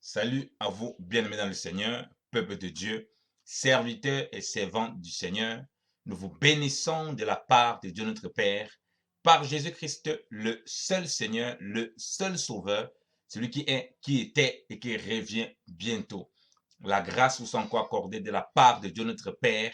Salut à vous, bien-aimés dans le Seigneur, peuple de Dieu, serviteurs et servantes du Seigneur. Nous vous bénissons de la part de Dieu notre Père, par Jésus-Christ, le seul Seigneur, le seul Sauveur, celui qui est, qui était et qui revient bientôt. La grâce vous soit encore accordée de la part de Dieu notre Père,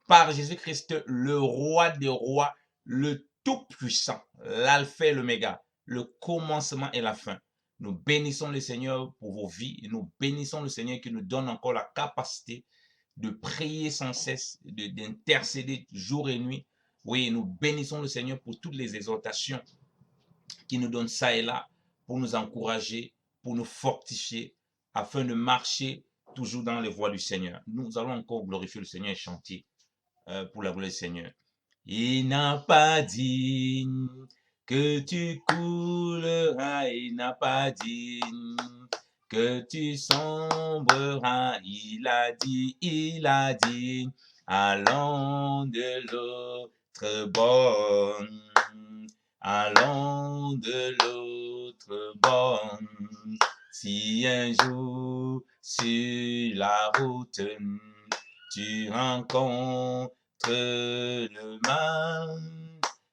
par Jésus-Christ, le roi des rois, le tout-puissant, l'alpha et l'oméga, le commencement et la fin. Nous bénissons le Seigneur pour vos vies et nous bénissons le Seigneur qui nous donne encore la capacité de prier sans cesse, d'intercéder jour et nuit. Oui, nous bénissons le Seigneur pour toutes les exhortations qui nous donnent ça et là, pour nous encourager, pour nous fortifier, afin de marcher toujours dans les voies du Seigneur. Nous allons encore glorifier le Seigneur et chanter pour la gloire du Seigneur. Il n'a pas dit que tu couleras, il n'a pas dit que tu sombreras, il a dit, allons de l'autre bord, allons de l'autre bord. Si un jour sur la route tu rencontres le mal,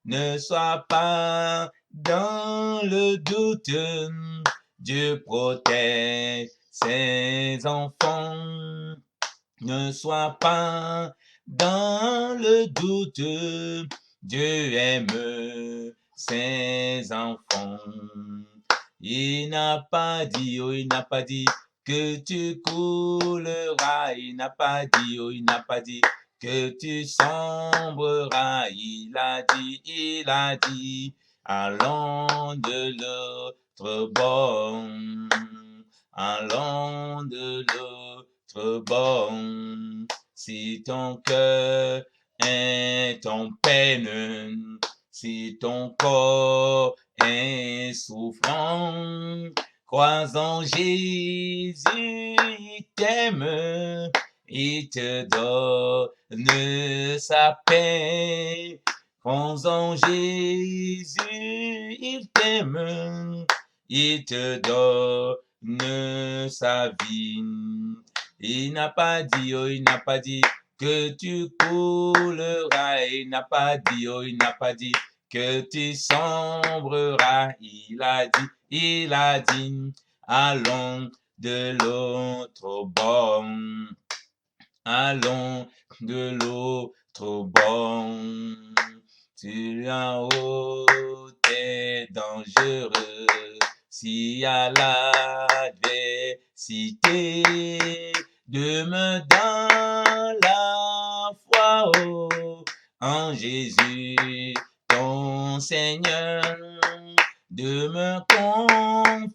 ne sois pas dans le doute. Dieu protège ses enfants. Ne sois pas dans le doute. Dieu aime ses enfants. Il n'a pas dit, oh, il n'a pas dit que tu couleras. Il n'a pas dit, oh, il n'a pas dit que tu sombreras. Il a dit, allons de l'autre bord. Allons de l'autre bord. Si ton cœur est en peine, si ton corps est souffrant, crois en Jésus, il t'aime, il te donne sa paix. Crois en Jésus, il t'aime, il te donne sa vie. Il n'a pas dit, oh, il n'a pas dit que tu couleras. Il n'a pas dit, oh, il n'a pas dit que tu sombreras. Il a dit, allons de l'autre bord. Allons de l'autre bord. Tu en haut t'es dangereux. Si à l'adversité, demeure dans la foi, oh, en Jésus, ton Seigneur, demeure confiant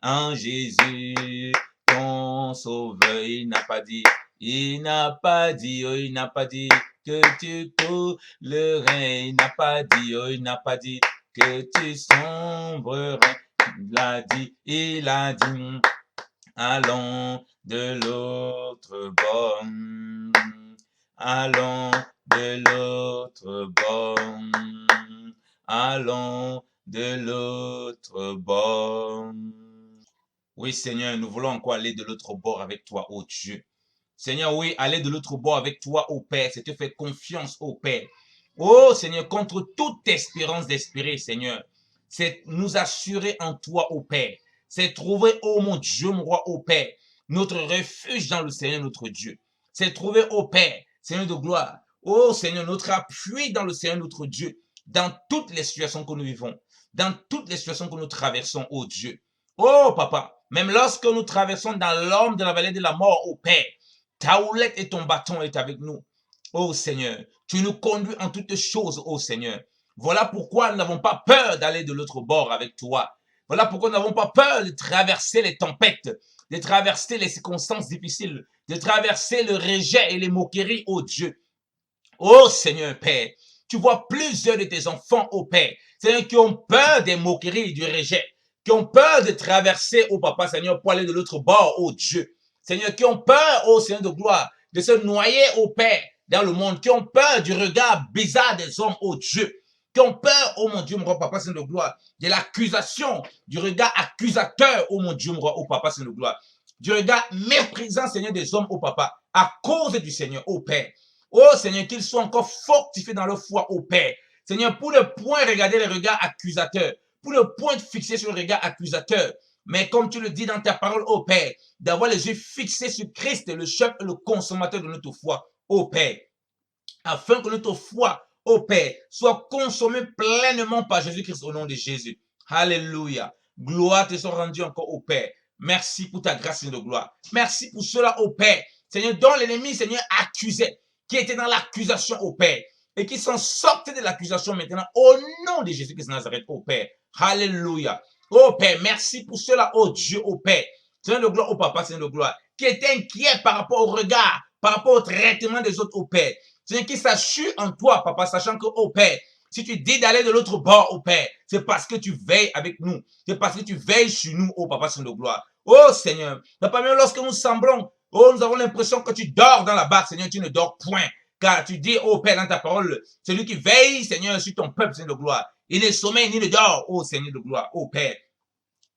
en Jésus, ton Sauveur. Il n'a pas dit, oh, il n'a pas dit que tu coulerais. Il n'a pas dit, oh, il n'a pas dit que tu sombrerais. Il a dit, allons de l'autre bord. Allons de l'autre bord. Allons de l'autre bord. Oui, Seigneur, nous voulons encore aller de l'autre bord avec toi, ô Dieu. Seigneur, oui, aller de l'autre bord avec toi, ô Père, c'est te faire confiance, ô Père. Oh Seigneur, contre toute espérance d'espérer, Seigneur, c'est nous assurer en toi, ô Père. C'est trouver, ô mon Dieu, mon roi, ô Père, notre refuge dans le Seigneur, notre Dieu. C'est trouver, ô Père, Seigneur de gloire, ô Seigneur, notre appui dans le Seigneur, notre Dieu, dans toutes les situations que nous vivons, dans toutes les situations que nous traversons, ô Dieu. Oh, papa, même lorsque nous traversons dans l'ombre de la vallée de la mort, ô Père, ta houlette et ton bâton est avec nous. Oh Seigneur, tu nous conduis en toutes choses, ô Seigneur. Voilà pourquoi nous n'avons pas peur d'aller de l'autre bord avec toi. Voilà pourquoi nous n'avons pas peur de traverser les tempêtes, de traverser les circonstances difficiles, de traverser le rejet et les moqueries, ô Dieu. Oh Seigneur Père, tu vois plusieurs de tes enfants, ô Père, Seigneur, qui ont peur des moqueries et du rejet, qui ont peur de traverser, ô Papa, Seigneur, pour aller de l'autre bord, ô Dieu. Seigneur, qui ont peur, ô Seigneur de gloire, de se noyer, ô Père, dans le monde, qui ont peur du regard bizarre des hommes, ô Dieu, qui ont peur, oh mon Dieu, mon roi, papa, Seigneur de gloire, de l'accusation, du regard accusateur, oh mon Dieu, mon roi, oh papa, Seigneur de gloire, du regard méprisant, Seigneur, des hommes, oh papa, à cause du Seigneur, oh Père. Oh Seigneur, qu'ils soient encore fortifiés dans leur foi, oh Père. Seigneur, pour ne point regarder les regards accusateurs, pour ne point fixer sur le regard accusateur, mais comme tu le dis dans ta parole, ô Père, d'avoir les yeux fixés sur Christ, le chef et le consommateur de notre foi, ô Père, afin que notre foi, ô Père, soit consommée pleinement par Jésus-Christ au nom de Jésus. Alléluia. Gloire te soit rendue encore, ô Père. Merci pour ta grâce et de gloire. Merci pour cela, ô Père. Seigneur, dont l'ennemi, Seigneur, accusait, qui était dans l'accusation, ô Père, et qui sont sortis de l'accusation maintenant au nom de Jésus-Christ de Nazareth, ô Père. Alléluia. Ô Père, merci pour cela, ô Dieu, ô Père. Seigneur de gloire, ô Papa, Seigneur de gloire, qui était inquiet par rapport au regard, par rapport au traitement des autres, ô Père. Seigneur, qui s'assure en toi, Papa, sachant que, ô Père, si tu dis d'aller de l'autre bord, ô Père, c'est parce que tu veilles avec nous. C'est parce que tu veilles sur nous, ô Papa, Seigneur de gloire. Ô Seigneur, pas même lorsque nous semblons, oh, nous avons l'impression que tu dors dans la barque, Seigneur, tu ne dors point. Car tu dis, ô Père, dans ta parole, celui qui veille, Seigneur, sur ton peuple, Seigneur de gloire. Il ne sommeille ni ne dort, ô Seigneur de gloire, ô Père.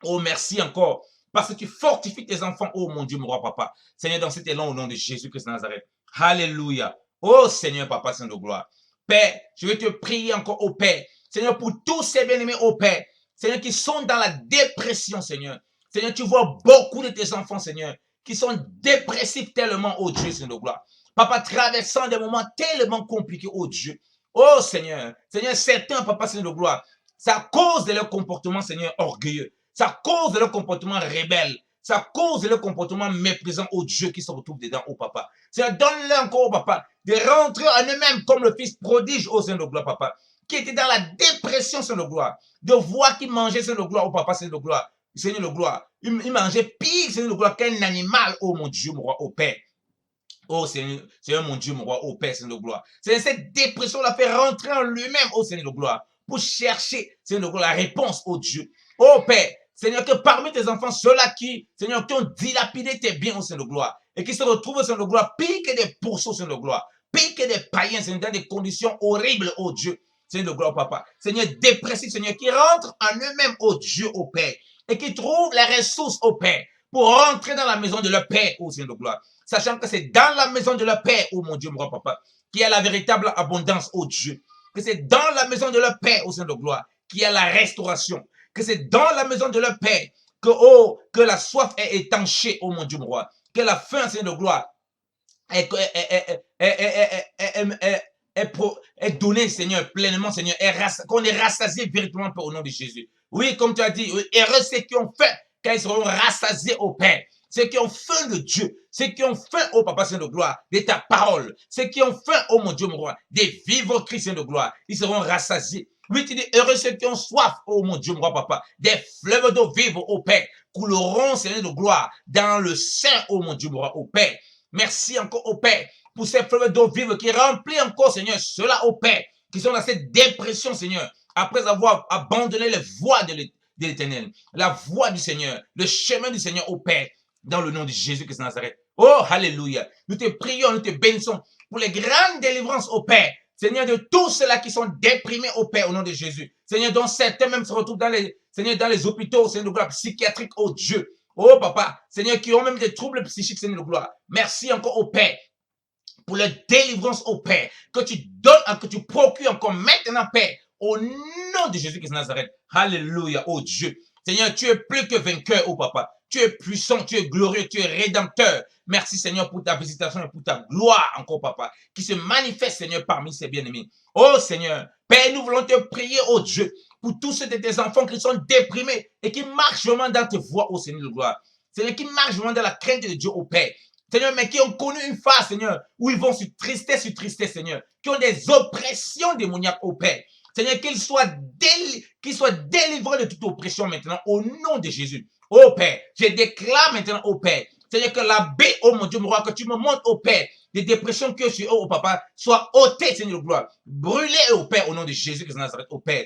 Oh, merci encore, parce que tu fortifies tes enfants, oh mon Dieu, mon roi, papa. Seigneur, dans cet élan, au nom de Jésus-Christ de Nazareth. Alléluia. Oh Seigneur, papa, Seigneur de gloire. Père, je vais te prier encore, oh Père. Seigneur, pour tous ces bien-aimés, oh Père. Seigneur, qui sont dans la dépression, Seigneur. Seigneur, tu vois beaucoup de tes enfants, Seigneur, qui sont dépressifs tellement, oh Dieu, Seigneur de gloire. Papa, traversant des moments tellement compliqués, oh Dieu. Oh Seigneur, Seigneur, certains, papa, Seigneur de gloire, c'est à cause de leur comportement, Seigneur, orgueilleux. C'est à cause de leur comportement rebelle. C'est à cause de leur comportement méprisant au Dieu qui se retrouve dedans, au papa. C'est donne-leur encore au papa de rentrer en eux-mêmes comme le fils prodige au sein de gloire, papa, qui était dans la dépression, Seigneur de gloire, de voir qu'il mangeait, Seigneur de gloire, au papa, Seigneur de gloire, Seigneur de gloire. Il mangeait pire, Seigneur de gloire, qu'un animal, oh mon Dieu, mon roi, au Père. Oh Seigneur, Seigneur mon Dieu, mon roi, oh Père, Seigneur de gloire. C'est cette dépression l'a fait rentrer en lui-même, oh Seigneur de gloire, pour chercher, Seigneur de gloire, la réponse, oh Dieu. Oh Père, Seigneur, que parmi tes enfants, ceux-là qui, Seigneur, qui ont dilapidé tes biens au Seigneur de gloire, et qui se retrouvent au Seigneur de gloire, pire que des pourceaux, Seigneur de gloire, pire que des païens, Seigneur, dans des conditions horribles, oh Dieu, Seigneur de gloire, papa. Seigneur, dépressif, Seigneur, qui rentrent en eux-mêmes, oh Dieu, oh Père, et qui trouvent les ressources, oh Père, pour rentrer dans la maison de leur Père, oh Seigneur de gloire, sachant que c'est dans la maison de leur Père, oh mon Dieu, mon roi, papa, qu'il y a la véritable abondance, oh Dieu, que c'est dans la maison de leur Père, oh Seigneur de gloire, qu'il y a la restauration, que c'est dans la maison de leur Père que, oh, que la soif est étanchée, oh mon Dieu, mon roi, que la faim, Seigneur de gloire, est donnée, Seigneur, pleinement, Seigneur, qu'on est rassasié véritablement au nom de Jésus. Oui, comme tu as dit, oui, heureux ceux qui ont faim, car ils seront rassasiés au Père. Ceux qui ont faim de Dieu, ceux qui ont faim, oh Papa Saint de gloire, de ta parole, ceux qui ont faim, oh mon Dieu, mon roi, des vivres chrétiens de gloire, ils seront rassasiés. Oui, tu dis, heureux ceux qui ont soif, oh mon Dieu, mon roi, papa, des fleuves d'eau vive, ô Père, couleront, Seigneur de gloire, dans le sein, oh mon Dieu, mon roi, ô Père. Merci encore, ô Père, pour ces fleuves d'eau vive qui remplissent encore, Seigneur, ceux-là, ô Père, qui sont dans cette dépression, Seigneur, après avoir abandonné les voies de l'Éternel, la voie du Seigneur, le chemin du Seigneur, ô Père, dans le nom de Jésus-Christ de Nazareth. Oh, alléluia. Nous te prions, nous te bénissons pour les grandes délivrances, ô Père. Seigneur, de tous ceux-là qui sont déprimés, ô Père, au nom de Jésus. Seigneur, dont certains même se retrouvent dans les, Seigneur, dans les hôpitaux, Seigneur de gloire, psychiatriques, ô Dieu. Oh, Papa, Seigneur, qui ont même des troubles psychiques, Seigneur de gloire. Merci encore, ô Père, pour la délivrance, ô Père, que tu donnes, que tu procures encore maintenant, Père, au nom de Jésus-Christ de Nazareth. Alléluia, ô Dieu. Seigneur, tu es plus que vainqueur, ô Papa. Tu es puissant, tu es glorieux, tu es rédempteur. Merci, Seigneur, pour ta visitation et pour ta gloire encore, Papa, qui se manifeste, Seigneur, parmi ses bien-aimés. Oh, Seigneur, Père, nous voulons te prier, oh Dieu, pour tous ceux de tes enfants qui sont déprimés et qui marchent vraiment dans tes voies, oh Seigneur de gloire. Seigneur, qui marchent vraiment dans la crainte de Dieu, oh Père. Seigneur, mais qui ont connu une phase, Seigneur, où ils vont sur tristesse, Seigneur, qui ont des oppressions démoniaques, oh Père. Seigneur, qu'ils soient délivrés de toute oppression maintenant, au nom de Jésus. Oh Père, je déclare maintenant, oh Père, Seigneur, que la baie, oh mon Dieu, mon roi, que tu me montres, oh Père, des dépressions que je suis, oh Papa, soit ôtées, Seigneur de gloire, brûlées, oh Père, au nom de Jésus Christ de Nazareth, oh Père,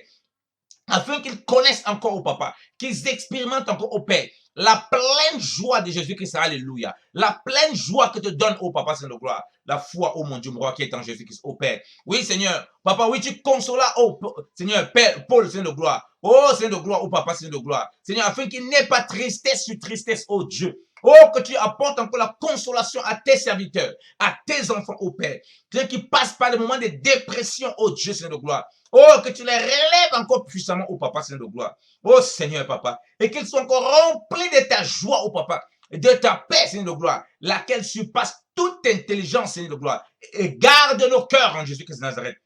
afin qu'ils connaissent encore, oh Papa, qu'ils expérimentent encore, oh Père, la pleine joie de Jésus-Christ, alléluia, la pleine joie que te donne, oh Papa Saint de gloire, la foi, oh mon Dieu, mon roi, qui est en Jésus-Christ, oh Père. Oui, Seigneur, Papa, oui, tu consolas, oh Seigneur, Père, Paul Saint de gloire, oh Saint de gloire, oh Papa Saint de gloire, Seigneur, afin qu'il n'ait pas tristesse sur tristesse, oh Dieu. Oh, que tu apportes encore la consolation à tes serviteurs, à tes enfants, oh Père. Ceux qui passent par des moments de dépression, oh Dieu, Saint de gloire. Oh, que tu les relèves encore puissamment, oh Papa, Saint de gloire. Oh Seigneur, Papa. Et qu'ils soient encore remplis de ta joie, oh Papa. Et de ta paix, Seigneur de gloire. Laquelle surpasse toute intelligence, Seigneur de gloire. Et garde nos cœurs en Jésus-Christ de Nazareth.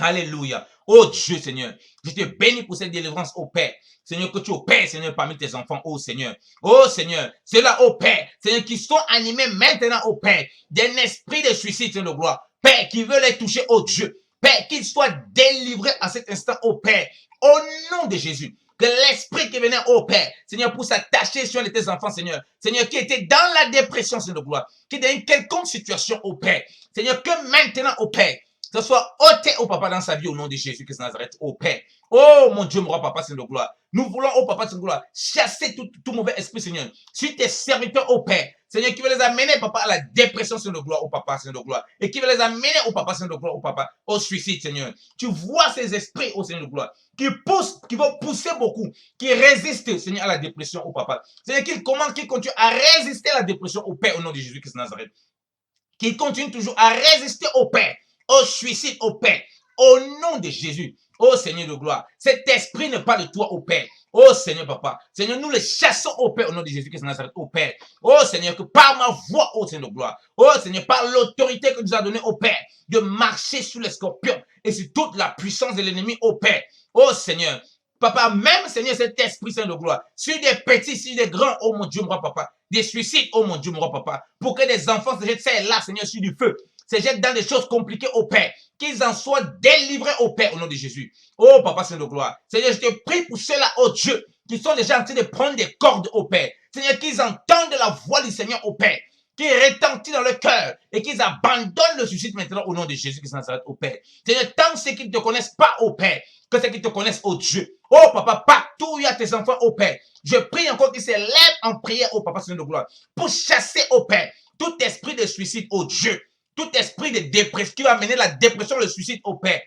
Alléluia. Oh Dieu, Seigneur, je te bénis pour cette délivrance, oh Père. Seigneur, que tu opères, Seigneur, parmi tes enfants, oh Seigneur. Oh Seigneur, c'est là, oh Père, Seigneur, qui sont animés maintenant, oh Père, d'un esprit de suicide, Seigneur de gloire. Père, qui veut les toucher, oh Dieu. Père, qu'ils soient délivrés à cet instant, oh Père, au nom de Jésus. Que l'esprit qui venait, oh Père, Seigneur, pour s'attacher sur tes enfants, Seigneur. Seigneur, qui était dans la dépression, Seigneur de gloire, qui est dans une quelconque situation, oh Père. Seigneur, que maintenant, oh Père, que ce soit ôté, oh Papa, dans sa vie, au nom de Jésus-Christ de Nazareth, oh Père. Oh mon Dieu, mon roi, Papa, Seigneur de gloire. Nous voulons, oh Papa, Seigneur de gloire, chasser tout mauvais esprit, Seigneur, sur tes serviteurs, oh Père. Seigneur, qui veut les amener, Papa, à la dépression, Seigneur de gloire, oh Papa, Seigneur de gloire. Et qui veut les amener, oh Papa, Seigneur de gloire, oh Papa, au suicide, Seigneur. Tu vois ces esprits, oh Seigneur de gloire, qui poussent, qui vont pousser beaucoup, qui résistent, Seigneur, à la dépression, oh Papa. Seigneur, qui continuent à résister à la dépression, oh Père, au nom de Jésus-Christ de Nazareth. Qui continuent toujours à résister au Père, au suicide, au Père, au nom de Jésus. Oh Seigneur de gloire, cet esprit n'est pas de toi, au Père. Oh Seigneur, Papa. Seigneur, nous le chassons au Père, au nom de Jésus-Christ de Nazareth, au Père. Oh Seigneur, que par ma voix, oh Seigneur de gloire, oh Seigneur, par l'autorité que tu nous as donnée, au Père, de marcher sur les scorpions et sur toute la puissance de l'ennemi, au Père. Oh Seigneur, Papa, même Seigneur, cet esprit saint de gloire, sur des petits, sur des grands, oh mon Dieu, mon roi, Papa, des suicides, oh mon Dieu, mon roi, Papa, pour que des enfants se jettent là, Seigneur, sur du feu, se jettent dans des choses compliquées, au Père, qu'ils en soient délivrés, au Père, au nom de Jésus. Oh Papa saint de gloire, Seigneur, je te prie pour ceux-là, oh Dieu, qui sont déjà en train de prendre des cordes, au Père. Seigneur, qu'ils entendent la voix du Seigneur, au Père, qui retentit dans le cœur et qu'ils abandonnent le suicide maintenant au nom de Jésus qui s'en au Père. Seigneur, tant ceux qui ne te connaissent pas, au Père, que ceux qui te connaissent, au Dieu. Oh Papa, partout où il y a tes enfants, au Père, je prie encore qu'ils se lèvent en prière, au Papa Seigneur de gloire, pour chasser, au Père, tout esprit de suicide, au Dieu, tout esprit de dépression, qui va amener la dépression, le suicide, au Père.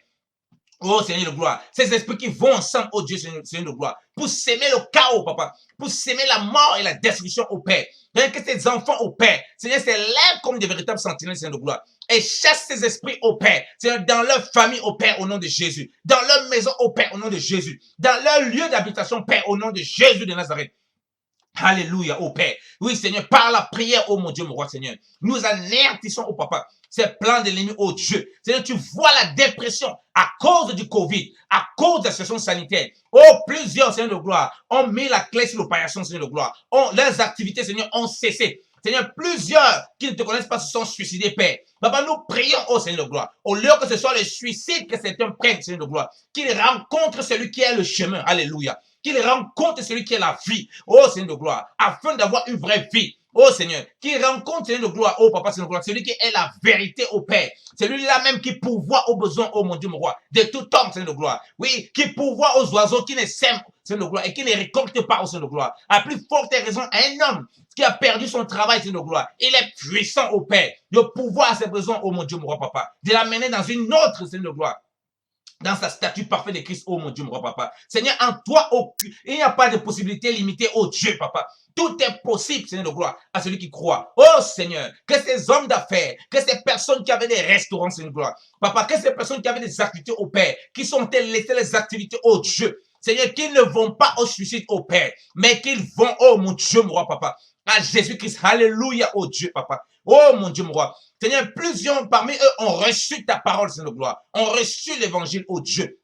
Oh Seigneur de gloire, ces esprits qui vont ensemble, oh Dieu, Seigneur de gloire, pour s'aimer le chaos, Papa, pour s'aimer la mort et la destruction, au Père. Rien que tes enfants, au Père, Seigneur, se lèvent comme des véritables sentinelles, Seigneur de gloire, et chasse ces esprits, au Père, Seigneur, dans leur famille, au Père, au nom de Jésus, dans leur maison, au Père, au nom de Jésus, dans leur lieu d'habitation, Père, au nom de Jésus de Nazareth. Alléluia, au Père. Oui, Seigneur, par la prière, oh mon Dieu, mon roi, Seigneur, nous anéantissons, au Papa, ces plans de l'ennemi, oh Dieu. Seigneur, tu vois la dépression à cause du Covid, à cause de la situation sanitaire. Oh, plusieurs, Seigneur de gloire, ont mis la clé sur l'opération, Seigneur de gloire. Leurs activités, Seigneur, ont cessé. Seigneur, plusieurs qui ne te connaissent pas se sont suicidés, Père. Papa, nous prions, oh Seigneur de gloire, au lieu que ce soit le suicide que certains prennent, Seigneur de gloire, qu'ils rencontrent celui qui est le chemin. Alléluia. Qu'il rencontre celui qui est la vie, oh Seigneur de gloire, afin d'avoir une vraie vie. Oh Seigneur, qu'il rencontre Seigneur de gloire, oh Papa Seigneur de gloire, celui qui est la vérité au Père, celui-là même qui pourvoit aux besoins, oh mon Dieu, mon roi, de tout homme, Seigneur de gloire. Oui, qui pourvoit aux oiseaux qui ne sèment, Seigneur de gloire, et qui ne récoltent pas, oh Seigneur de gloire. À plus forte raison, un homme qui a perdu son travail, Seigneur de gloire, il est puissant au Père, de pouvoir à ses besoins, oh mon Dieu, mon roi, Papa, de l'amener dans une autre, Seigneur de gloire, dans sa statue parfaite de Christ, oh mon Dieu, mon roi, Papa. Seigneur, en toi, il n'y a pas de possibilité limitée, oh Dieu, Papa. Tout est possible, Seigneur de gloire, à celui qui croit. Oh Seigneur, que ces hommes d'affaires, que ces personnes qui avaient des restaurants, Seigneur de gloire, Papa, que ces personnes qui avaient des activités au Père, qui sont laissées les activités, oh Dieu, Seigneur, qu'ils ne vont pas au suicide, au Père, mais qu'ils vont, oh mon Dieu, mon roi, Papa, à Jésus-Christ. Alléluia, oh Dieu, Papa. Oh mon Dieu, mon roi. Seigneur, plusieurs parmi eux ont reçu ta parole, Seigneur de gloire, ont reçu l'évangile, oh Dieu.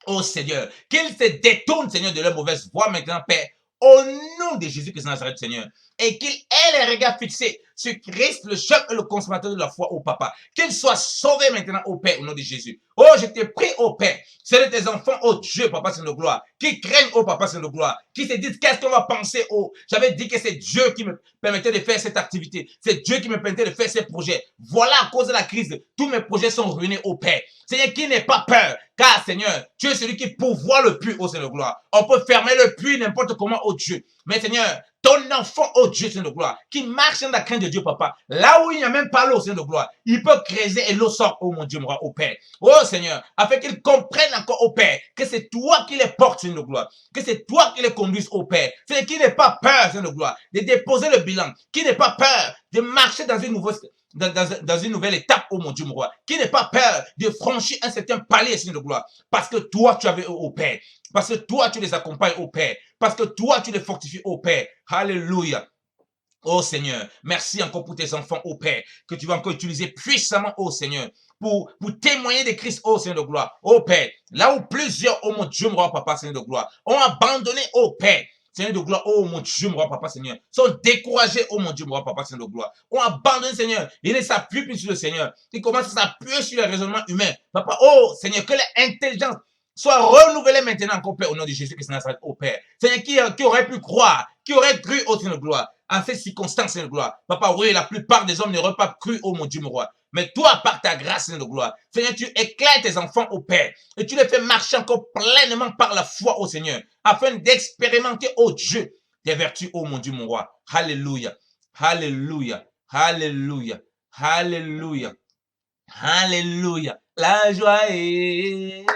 Oh Seigneur, qu'ils se détournent, Seigneur, de leur mauvaise voie maintenant, Père, au nom de Jésus-Christ de Nazareth, Seigneur, et qu'ils aient les regards fixés sur Christ, le chef et le consommateur de la foi, ô Papa. Qu'ils soient sauvés maintenant, ô Père, au nom de Jésus. Oh, je te prie, ô Père, c'est de tes enfants, ô Dieu, Papa, c'est de gloire, qui craignent, ô Papa, c'est de gloire, qui se disent, qu'est-ce qu'on va penser, oh, j'avais dit que c'est Dieu qui me permettait de faire cette activité, c'est Dieu qui me permettait de faire ces projets. Voilà, à cause de la crise, tous mes projets sont ruinés, ô Père. Seigneur, qui n'ait pas peur, car Seigneur, tu es celui qui pourvoit le puits, ô Seigneur de gloire. On peut fermer le puits n'importe comment, ô Dieu. Mais Seigneur, ton enfant, ô Dieu, Seigneur de gloire, qui marche dans la crainte de Dieu, Papa, là où il n'y a même pas l'eau, Seigneur de gloire, il peut creuser et l'eau sort, ô mon Dieu, mon roi, ô Père. Oh Seigneur, afin qu'ils comprennent encore, ô Père, que c'est toi qui les portes, Seigneur de gloire, que c'est toi qui les conduis, ô Père. Seigneur, qui n'ait pas peur, Seigneur de gloire, de déposer le bilan, qui n'ait pas peur de marcher dans une nouvelle étape, oh mon Dieu, mon roi, qui n'ait pas peur de franchir un certain palier, Seigneur de gloire, parce que toi, tu avais, ô Père, parce que toi, tu les accompagnes, ô Père, parce que toi, tu les fortifies, ô Père. Alléluia. Oh Seigneur, merci encore pour tes enfants, ô Père, que tu vas encore utiliser puissamment, ô Seigneur, pour témoigner de Christ, ô Seigneur de gloire, ô Père, là où plusieurs, ô mon Dieu, mon roi, papa, Seigneur de gloire, ont abandonné, ô Père, Seigneur de gloire, oh mon Dieu, mon roi, papa, Seigneur, sont découragés, oh mon Dieu, mon roi, papa, Seigneur de gloire, ont abandonné, Seigneur, ils ne s'appuient plus sur le Seigneur, ils commencent à s'appuyer sur les raisonnements humains, papa, oh Seigneur, que l'intelligence soit renouvelée maintenant encore, Père, au nom de Jésus, que c'est Nazareth, oh Père, Seigneur, qui aurait pu croire, qui aurait cru, oh Seigneur de gloire, en ces circonstances, Seigneur de gloire, papa, oui, la plupart des hommes n'auraient pas cru, oh mon Dieu, mon roi, mais toi, par ta grâce, Seigneur de gloire, Seigneur, tu éclaires tes enfants au Père et tu les fais marcher encore pleinement par la foi au Seigneur, afin d'expérimenter, oh Dieu, tes vertus, oh mon Dieu, mon roi. Alléluia, alléluia, alléluia, alléluia, alléluia. La joie est,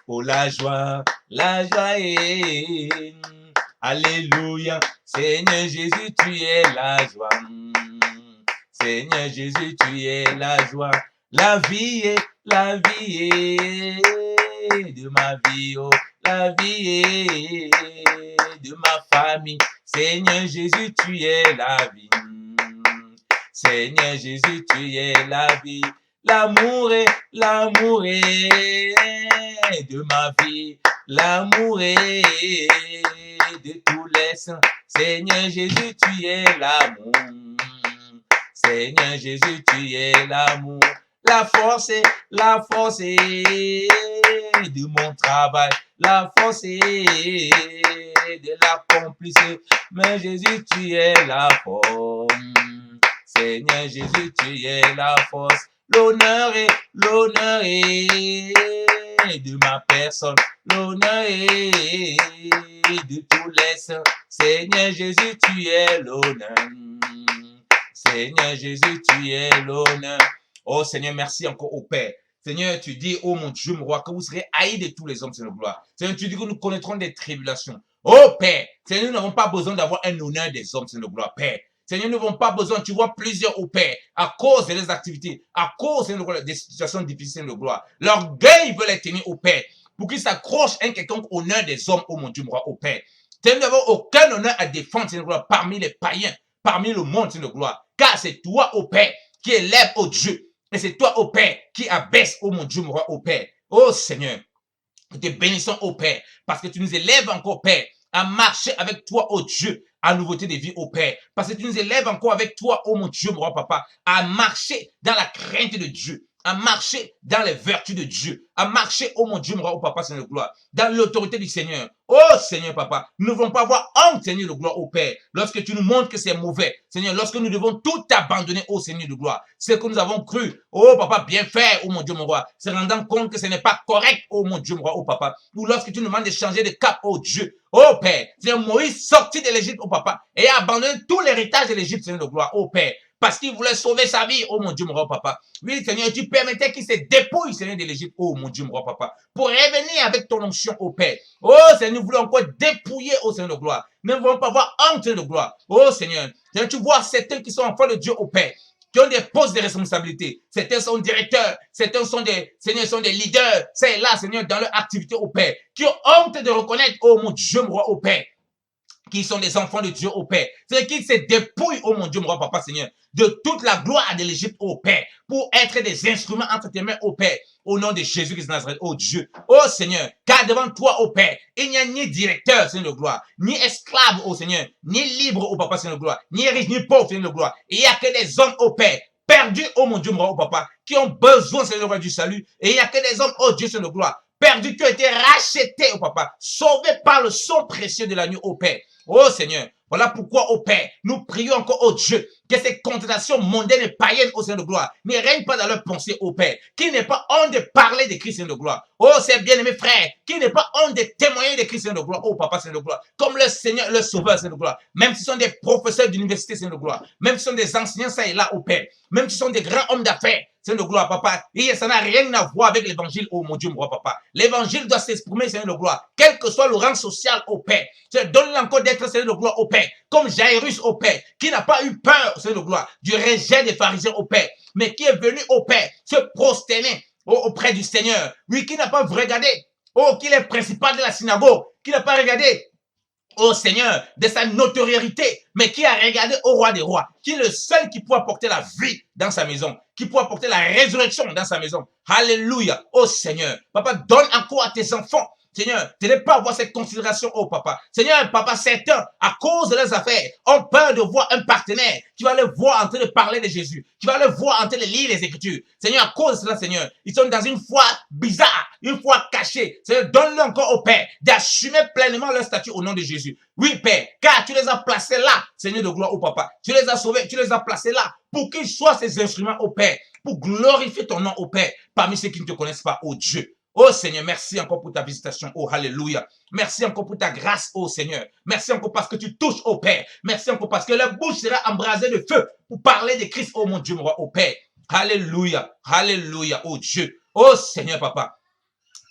oh la joie est. Alléluia, Seigneur Jésus, tu es la joie. Seigneur Jésus, tu es la joie. La vie est de ma vie, oh, la vie est de ma famille. Seigneur Jésus, tu es la vie. Seigneur Jésus, tu es la vie. L'amour est de ma vie. L'amour est de tous les saints. Seigneur Jésus, tu es l'amour. Seigneur Jésus, tu es l'amour. La force est de mon travail. La force est de l'accomplir. Mais Jésus, tu es la force. Seigneur Jésus, tu es la force. L'honneur est de ma personne. L'honneur est de tous les saints. Seigneur Jésus, tu es l'honneur. Seigneur Jésus, tu es l'honneur. Oh Seigneur, merci encore au Père. Seigneur, tu dis, oh mon Dieu, mon roi, que vous serez haïs de tous les hommes, Seigneur gloire. Seigneur, tu dis que nous connaîtrons des tribulations. Oh Père, Seigneur, nous n'avons pas besoin d'avoir un honneur des hommes, Seigneur gloire, Père. Seigneur, nous n'avons pas besoin, tu vois plusieurs au Père, à cause des activités, à cause, Seigneur, des situations difficiles, de gloire. L'orgueil veut les tenir au Père, pour qu'ils s'accrochent à un quelconque honneur des hommes, oh mon Dieu, mon roi, au Père. Seigneur, nous n'avons aucun honneur à défendre, Seigneur gloire, parmi les païens, parmi le monde, Seigneur gloire. Car c'est toi, ô Père, qui élève, ô Dieu. Et c'est toi, ô Père, qui abaisse, ô mon Dieu, mon roi, ô Père. Ô Seigneur, nous te bénissons, ô Père, parce que tu nous élèves encore, Père, à marcher avec toi, ô Dieu, à nouveauté de vie, ô Père. Parce que tu nous élèves encore avec toi, ô mon Dieu, mon roi, papa, à marcher dans la crainte de Dieu, à marcher dans les vertus de Dieu, à marcher, oh mon Dieu, mon roi, oh papa, Seigneur de gloire, dans l'autorité du Seigneur. Oh Seigneur, papa, nous ne devons pas avoir honte, Seigneur de gloire, oh Père, lorsque tu nous montres que c'est mauvais. Seigneur, lorsque nous devons tout abandonner, oh Seigneur de gloire, ce que nous avons cru, oh papa, bien faire, oh mon Dieu, mon roi, se rendant compte que ce n'est pas correct, oh mon Dieu, mon roi, oh papa, ou lorsque tu nous demandes de changer de cap, oh Dieu, oh Père, Seigneur, Moïse sorti de l'Égypte, oh papa, et a abandonné tout l'héritage de l'Égypte, Seigneur de gloire, oh Père, parce qu'il voulait sauver sa vie, oh mon Dieu, mon roi, papa. Oui, Seigneur, tu permettais qu'il se dépouille, Seigneur, de l'Égypte, oh mon Dieu, mon roi, papa, pour revenir avec ton onction, oh Père. Oh Seigneur, nous voulons encore dépouiller, oh Seigneur de gloire. Nous ne voulons pas avoir honte, Seigneur de gloire. Oh Seigneur, Seigneur, tu vois certains qui sont enfants de Dieu, oh Père, qui ont des postes de responsabilité. Certains sont directeurs, certains sont des, Seigneur, sont des leaders. C'est là, Seigneur, dans leur activité, oh Père, qui ont honte de reconnaître, oh mon Dieu, mon roi, oh Père, qui sont des enfants de Dieu au Père. C'est qu'ils se dépouillent, oh mon Dieu, mon roi, papa, Seigneur, de toute la gloire de l'Égypte au Père, pour être des instruments entre tes mains au Père, au nom de Jésus-Christ de Nazareth, oh Dieu. Oh Seigneur, car devant toi, au Père, il n'y a ni directeur, Seigneur de gloire, ni esclave, oh Seigneur, ni libre, oh papa, Seigneur de gloire, ni riche, ni pauvre, Seigneur de gloire. Il n'y a que des hommes au Père, perdus, oh mon Dieu, mon roi, oh papa, qui ont besoin, Seigneur de gloire, du salut. Et il n'y a que des hommes, oh Dieu, Seigneur de gloire, perdus, qui ont été rachetés, oh papa, sauvés par le sang précieux de l'agneau, au Père. Oh Seigneur, voilà pourquoi, ô Père, nous prions encore, ô Dieu, que ces condamnations mondaines et païennes au Seigneur de gloire ne règnent pas dans leur pensée, ô Père, qu'il n'est pas honte de parler de Christ Seigneur de gloire. Oh, c'est bien-aimé frère, qu'il n'est pas honte de témoigner de Christ Seigneur de gloire, oh Papa Seigneur de gloire, comme le Seigneur, le Sauveur Seigneur de gloire, même si ce sont des professeurs d'université Seigneur de gloire, même si ce sont des enseignants ça et là, ô Père, même si ce sont des grands hommes d'affaires, Seigneur de gloire, papa, et ça n'a rien à voir avec l'évangile, oh mon Dieu, mon roi, papa. L'évangile doit s'exprimer, Seigneur de gloire, quel que soit le rang social, au Père. Donne-lui encore d'être, Seigneur de gloire, au Père, comme Jairus, au Père, qui n'a pas eu peur, Seigneur de gloire, du rejet des pharisiens, au Père, mais qui est venu, au Père, se prosterner auprès du Seigneur. Oui, qui n'a pas regardé, oh, qu'il est principal de la synagogue, qui n'a pas regardé, oh Seigneur, de sa notoriété, mais qui a regardé au roi des rois, qui est le seul qui peut apporter la vie dans sa maison, qui peut apporter la résurrection dans sa maison. Alléluia, oh Seigneur. Papa, donne encore à tes enfants, Seigneur, tu n'es pas avoir cette considération, oh papa. Seigneur, papa, certains, à cause de leurs affaires, ont peur de voir un partenaire qui va les voir en train de parler de Jésus, qui va les voir en train de lire les Écritures. Seigneur, à cause de cela, Seigneur, ils sont dans une foi bizarre, une foi cachée. Seigneur, donne-leur encore au Père d'assumer pleinement leur statut au nom de Jésus. Oui, Père, car tu les as placés là, Seigneur de gloire, oh papa. Tu les as sauvés, tu les as placés là pour qu'ils soient ces instruments, au Père, pour glorifier ton nom, au Père, parmi ceux qui ne te connaissent pas, oh Dieu. Oh Seigneur, merci encore pour ta visitation. Oh, alléluia. Merci encore pour ta grâce, oh Seigneur. Merci encore parce que tu touches, oh Père. Merci encore parce que la bouche sera embrasée de feu pour parler de Christ, oh mon Dieu, mon roi, oh Père. Alléluia. Alléluia, oh Dieu. Oh Seigneur, papa.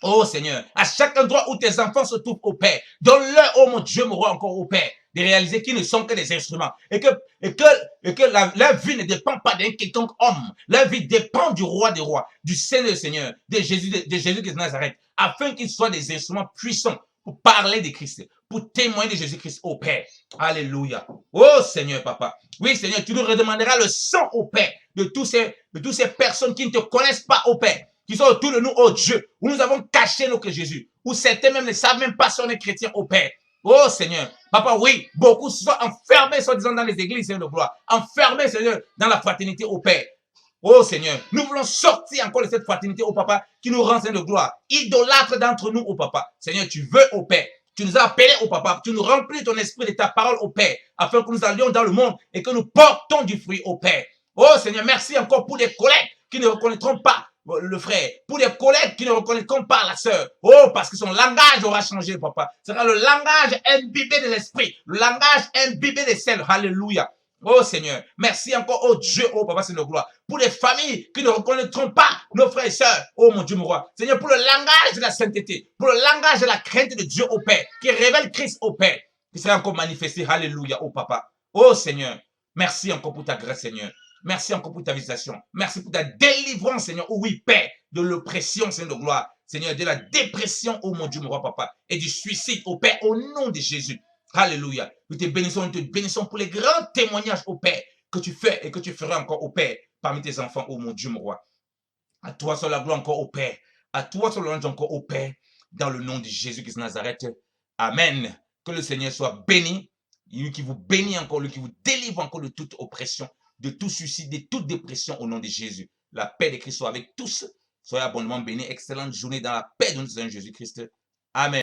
Oh Seigneur, à chaque endroit où tes enfants se trouvent, au Père, donne-leur, oh mon Dieu, mon roi, encore au Père, de réaliser qu'ils ne sont que des instruments et que leur vie ne dépend pas d'un quelconque homme. Leur vie dépend du roi des rois, du Seigneur des seigneurs, de Jésus de Nazareth, afin qu'ils soient des instruments puissants pour parler de Christ, pour témoigner de Jésus-Christ au Père. Alléluia. Oh Seigneur, papa. Oui, Seigneur, tu nous redemanderas le sang au Père de toutes ces personnes qui ne te connaissent pas au Père, qui sont autour de nous, oh Dieu, où nous avons caché notre Jésus, où certains même ne savent même pas si on est chrétien, au Père. Oh Seigneur, papa, oui, beaucoup sont enfermés, soi-disant, dans les églises, Seigneur de gloire, enfermés, Seigneur, dans la fraternité, au Père. Oh Seigneur, nous voulons sortir encore de cette fraternité, au Papa, qui nous rend, Seigneur de gloire, idolâtre d'entre nous, au Papa. Seigneur, tu veux, au Père, tu nous as appelés, au Papa, tu nous remplis ton esprit de ta parole, au Père, afin que nous allions dans le monde et que nous portons du fruit, au Père. Oh Seigneur, merci encore pour les collègues qui ne reconnaîtront pas le frère, pour les collègues qui ne reconnaîtront pas la sœur. Oh, parce que son langage aura changé, papa. Ce sera le langage imbibé de l'esprit, le langage imbibé de sel. Alléluia. Oh Seigneur, merci encore, oh Dieu, oh Papa, c'est notre gloire. Pour les familles qui ne reconnaîtront pas nos frères et sœurs, oh mon Dieu, mon roi. Seigneur, pour le langage de la sainteté, pour le langage de la crainte de Dieu, au Père, qui révèle Christ, au Père, qui sera encore manifesté. Alléluia, oh Papa. Oh Seigneur, merci encore pour ta grâce, Seigneur. Merci encore pour ta visitation. Merci pour ta délivrance, Seigneur. Oh oui, Père, de l'oppression, Seigneur de gloire. Seigneur, de la dépression, oh mon Dieu, mon roi, papa. Et du suicide, oh Père, au nom de Jésus. Alléluia. Nous te bénissons pour les grands témoignages, au Père, que tu fais et que tu feras encore, au Père, parmi tes enfants, oh mon Dieu, mon roi. À toi soit la gloire encore, au Père. À toi soit l'honneur encore, au Père, dans le nom de Jésus-Christ de Nazareth. Amen. Que le Seigneur soit béni. Lui qui vous bénit encore, lui qui vous délivre encore de toute oppression, de tout suicide, de toute dépression au nom de Jésus. La paix de Christ soit avec tous. Soyez abondamment bénis. Excellente journée dans la paix de notre Seigneur Jésus-Christ. Amen.